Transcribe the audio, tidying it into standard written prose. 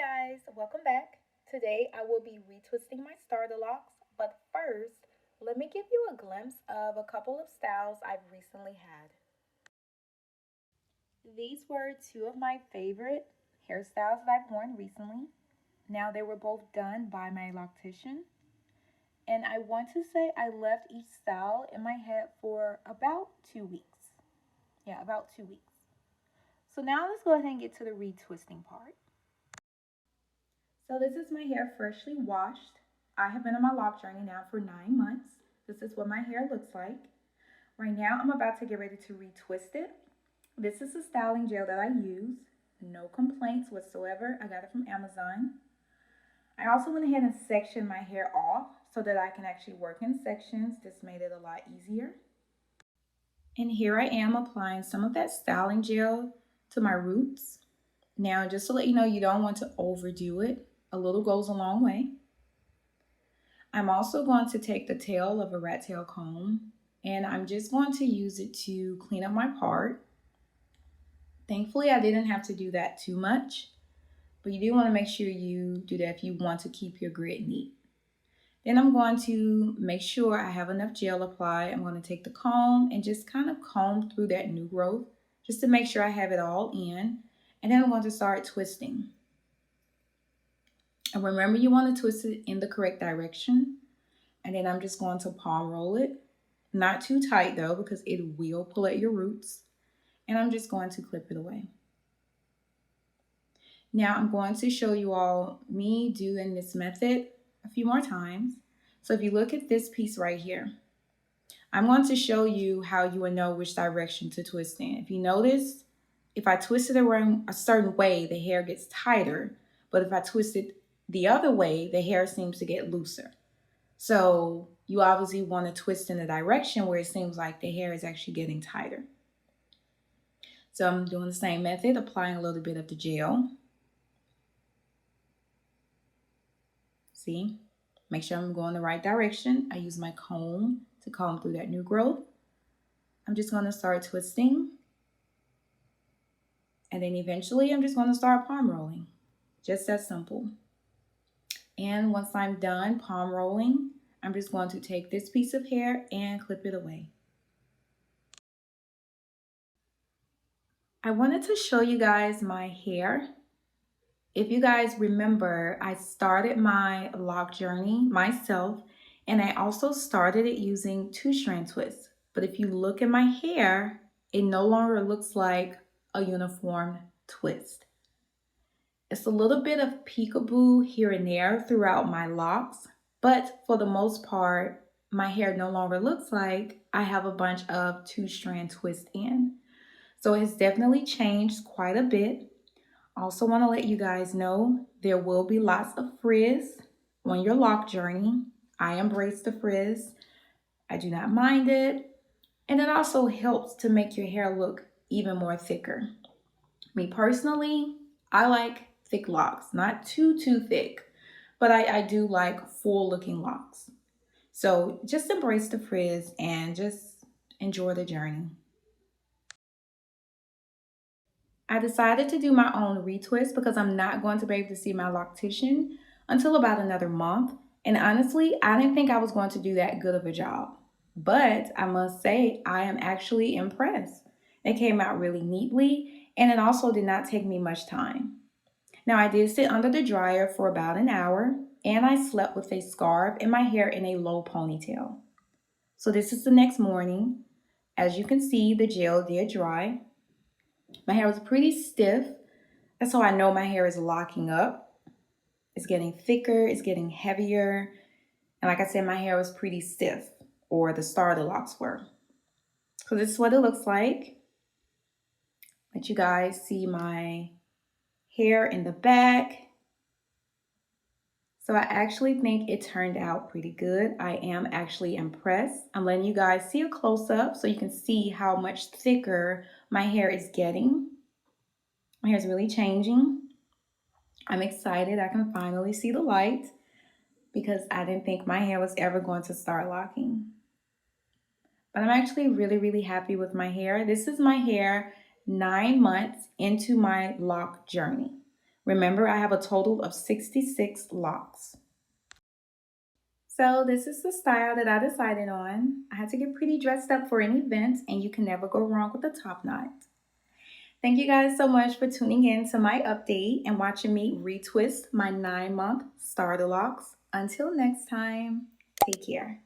guys, welcome back. Today I will be retwisting my starter locks, but first, let me give you a glimpse of a couple of styles I've recently had. These were two of my favorite hairstyles that I've worn recently. Now they were both done by my loctician, and I want to say I left each style in my head for about 2 weeks. Yeah, about 2 weeks. So now let's go ahead and get to the retwisting part. So this is my hair freshly washed. I have been on my lock journey now for 9 months. This is what my hair looks like. Right now I'm about to get ready to retwist it. This is the styling gel that I use. No complaints whatsoever. I got it from Amazon. I also went ahead and sectioned my hair off so that I can actually work in sections. This made it a lot easier. And here I am applying some of that styling gel to my roots. Now, just to let you know, you don't want to overdo it. A little goes a long way. I'm also going to take the tail of a rat tail comb and I'm just going to use it to clean up my part. Thankfully, I didn't have to do that too much, but you do want to make sure you do that if you want to keep your grid neat. Then I'm going to make sure I have enough gel applied. I'm going to take the comb and just kind of comb through that new growth just to make sure I have it all in. And then I'm going to start twisting. And remember, you want to twist it in the correct direction. And then I'm just going to palm roll it. Not too tight though, because it will pull at your roots. And I'm just going to clip it away. Now I'm going to show you all me doing this method a few more times. So if you look at this piece right here, I'm going to show you how you will know which direction to twist in. If you notice, if I twist it around a certain way, the hair gets tighter. But if I twist it the other way, the hair seems to get looser. So you obviously want to twist in a direction where it seems like the hair is actually getting tighter. So I'm doing the same method, applying a little bit of the gel. See, make sure I'm going the right direction. I use my comb to comb through that new growth. I'm just going to start twisting. And then eventually I'm just going to start palm rolling. Just that simple. And once I'm done palm rolling, I'm just going to take this piece of hair and clip it away. I wanted to show you guys my hair. If you guys remember, I started my lock journey myself, and I also started it using 2-strand twists. But if you look at my hair, it no longer looks like a uniform twist. It's a little bit of peekaboo here and there throughout my locks, but for the most part, my hair no longer looks like I have a bunch of 2-strand twists in. So it's definitely changed quite a bit. Also want to let you guys know there will be lots of frizz on your lock journey. I embrace the frizz. I do not mind it. And it also helps to make your hair look even more thicker. Me personally, I like thick locks, not too thick, but I do like full looking locks. So just embrace the frizz and just enjoy the journey. I decided to do my own retwist because I'm not going to be able to see my loctician until about another month. And honestly, I didn't think I was going to do that good of a job. But I must say, I am actually impressed. It came out really neatly, and it also did not take me much time. Now, I did sit under the dryer for about an hour, and I slept with a scarf and my hair in a low ponytail. So this is the next morning. As you can see, the gel did dry. My hair was pretty stiff. That's how I know my hair is locking up. It's getting thicker, it's getting heavier. And like I said, my hair was pretty stiff, or the starter locks were. So this is what it looks like. Let you guys see my hair in the back. So I actually think it turned out pretty good. I am actually impressed. I'm letting you guys see a close-up so you can see how much thicker my hair is getting. My hair is really changing. I'm excited. I can finally see the light because I didn't think my hair was ever going to start locking. But I'm actually really happy with my hair. This is my hair 9 months into my lock journey. Remember, I have a total of 66 locks. So this is the style that I decided on. I had to get pretty dressed up for an event, and you can never go wrong with a top knot. Thank you guys so much for tuning in to my update and watching me retwist my 9-month starter locks. Until next time, take care.